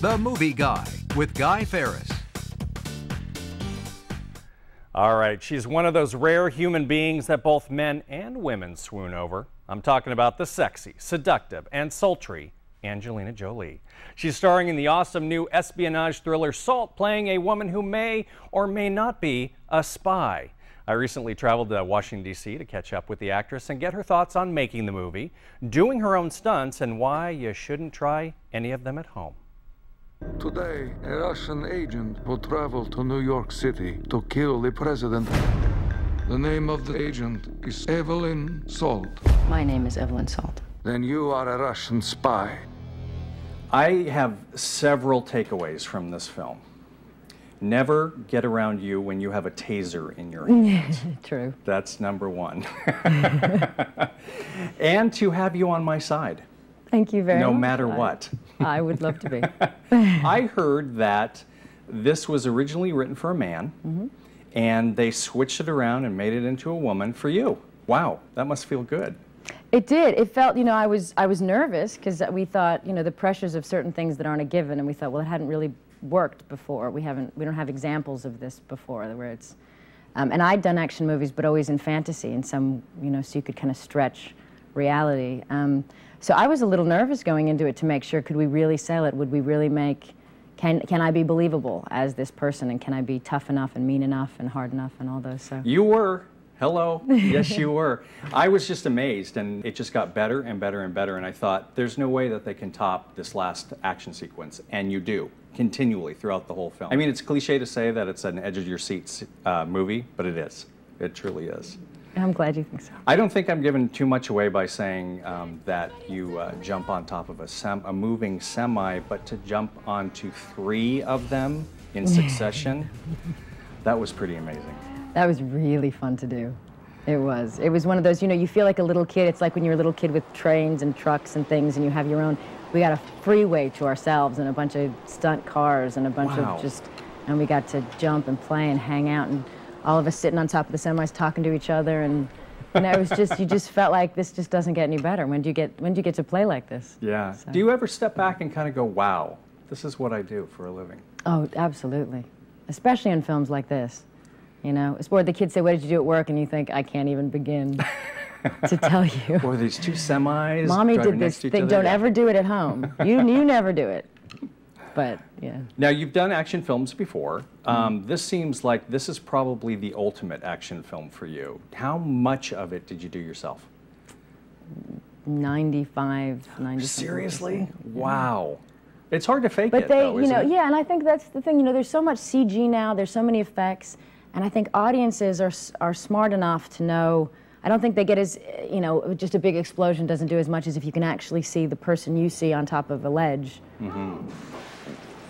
The Movie Guy with Guy Farris. All right, she's one of those rare human beings that both men and women swoon over. I'm talking about the sexy, seductive, and sultry Angelina Jolie. She's starring in the awesome new espionage thriller Salt, playing a woman who may or may not be a spy. I recently traveled to Washington, D.C. to catch up with the actress and get her thoughts on making the movie, doing her own stunts, and why you shouldn't try any of them at home. Today, a Russian agent will travel to New York City to kill the president. The name of the agent is Evelyn Salt. My name is Evelyn Salt. Then you are a Russian spy. I have several takeaways from this film. Never get around you when you have a taser in your hand. True. That's number one. And to have you on my side. Thank you very much. No matter what. I would love to be. I heard that this was originally written for a man, and they switched it around and made it into a woman for you. Wow, that must feel good. It did. It felt, I was nervous because we thought, the pressures of certain things that aren't a given, and we thought, well, it hadn't really worked before. We don't have examples of this before where it's, and I'd done action movies, but always in fantasy, and some, so you could kind of stretch reality. So I was a little nervous going into it to make sure, could we really sell it? Would we really make, can I be believable as this person, and can I be tough enough and mean enough and hard enough and all those, so. You were. Hello. Yes, you were. I was just amazed, and it just got better and better and better, and I thought, there's no way that they can top this last action sequence, and you do, continually throughout the whole film. I mean, it's cliche to say that it's an edge-of-your-seat movie, but it is. It truly is. I'm glad you think so. I don't think I'm giving too much away by saying that you jump on top of a moving semi, but to jump onto 3 of them in succession, that was pretty amazing. That was really fun to do. It was. It was one of those, you feel like a little kid. It's like when you're a little kid with trains and trucks and things, and you have your own. We got a freeway to ourselves and a bunch of stunt cars and a bunch of and we got to jump and play and hang out, and all of us sitting on top of the semis talking to each other, and it was just, you just felt like this just doesn't get any better. When do you get to play like this? Yeah. So. Do you ever step back and kind of go, wow, this is what I do for a living? Oh, absolutely. Especially in films like this. It's where the kids say, what did you do at work? And you think, I can't even begin to tell you. Or these 2 semis. Mommy did this thing. Don't ever do it at home. You never do it. But, yeah. Now, you've done action films before. This seems like this is probably the ultimate action film for you. How much of it did you do yourself? 95. Seriously? Wow. It's hard to fake but it, though, isn't it? Yeah, and I think that's the thing. There's so much CG now. There's so many effects. And I think audiences are smart enough to know. I don't think they get as, just a big explosion doesn't do as much as if you can actually see the person you see on top of a ledge.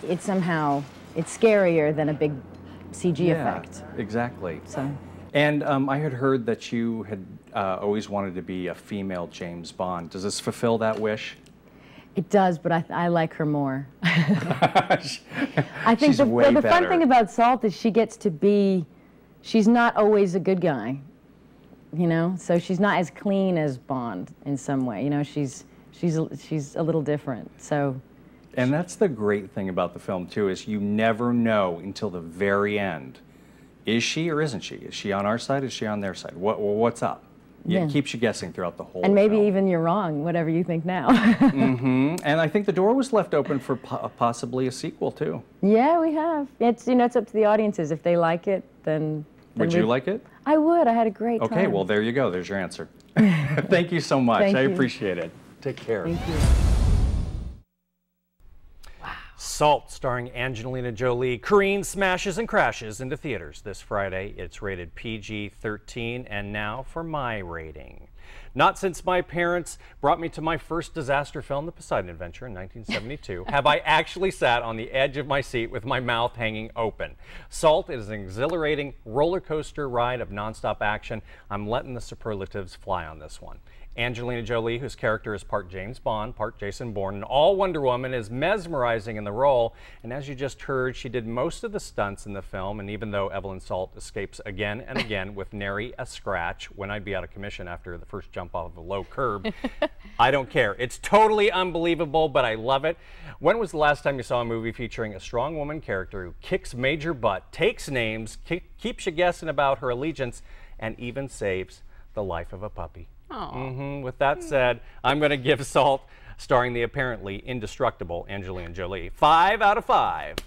It's scarier than a big CG effect. Exactly. So. And I had heard that you had always wanted to be a female James Bond. Does this fulfill that wish? It does, but I like her more. I think the fun thing about Salt is she gets to be, she's not always a good guy, so she's not as clean as Bond in some way. She's a little different. So. And that's the great thing about the film too, is you never know until the very end. Is she or isn't she? Is she on our side? Is she on their side? What's up? Yeah. It keeps you guessing throughout the whole And maybe film. even you're wrong, whatever you think now. And I think the door was left open for possibly a sequel too. Yeah, we have. It's it's up to the audiences. If they like it, then would you like it? I would. I had a great time. Okay, well there you go. There's your answer. Thank you so much. I appreciate it. Take care. Thank you. Salt, starring Angelina Jolie, careens, smashes, and crashes into theaters this Friday. It's rated PG-13, and now for my rating. Not since my parents brought me to my first disaster film, The Poseidon Adventure, in 1972, have I actually sat on the edge of my seat with my mouth hanging open. Salt is an exhilarating roller coaster ride of nonstop action. I'm letting the superlatives fly on this one. Angelina Jolie, whose character is part James Bond, part Jason Bourne, and all Wonder Woman, is mesmerizing in the role. And as you just heard, she did most of the stunts in the film. And even though Evelyn Salt escapes again and again with nary a scratch, when I'd be out of commission after the first jump off of a low curb, I don't care. It's totally unbelievable, but I love it. When was the last time you saw a movie featuring a strong woman character who kicks major butt, takes names, keeps you guessing about her allegiance, and even saves the life of a puppy? With that said, I'm going to give Salt, starring the apparently indestructible Angelina Jolie, 5 out of 5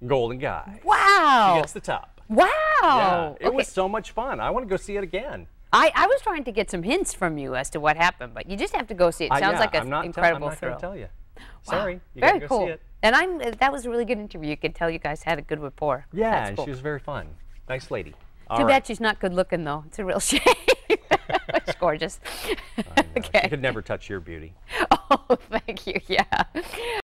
Golden Guy. Wow. She gets the top. Wow. Yeah, it was so much fun. I want to go see it again. I was trying to get some hints from you as to what happened, but you just have to go see it. It sounds like an incredible thrill. I'm not going to tell you. Wow. Sorry. You Very gotta go cool. see it. And that was a really good interview. You could tell you guys had a good rapport. Yeah, That's and cool. she was very fun. Nice lady. Too bad she's not good looking, though. It's a real shame. She's gorgeous. Okay. She could never touch your beauty. Oh, thank you. Yeah.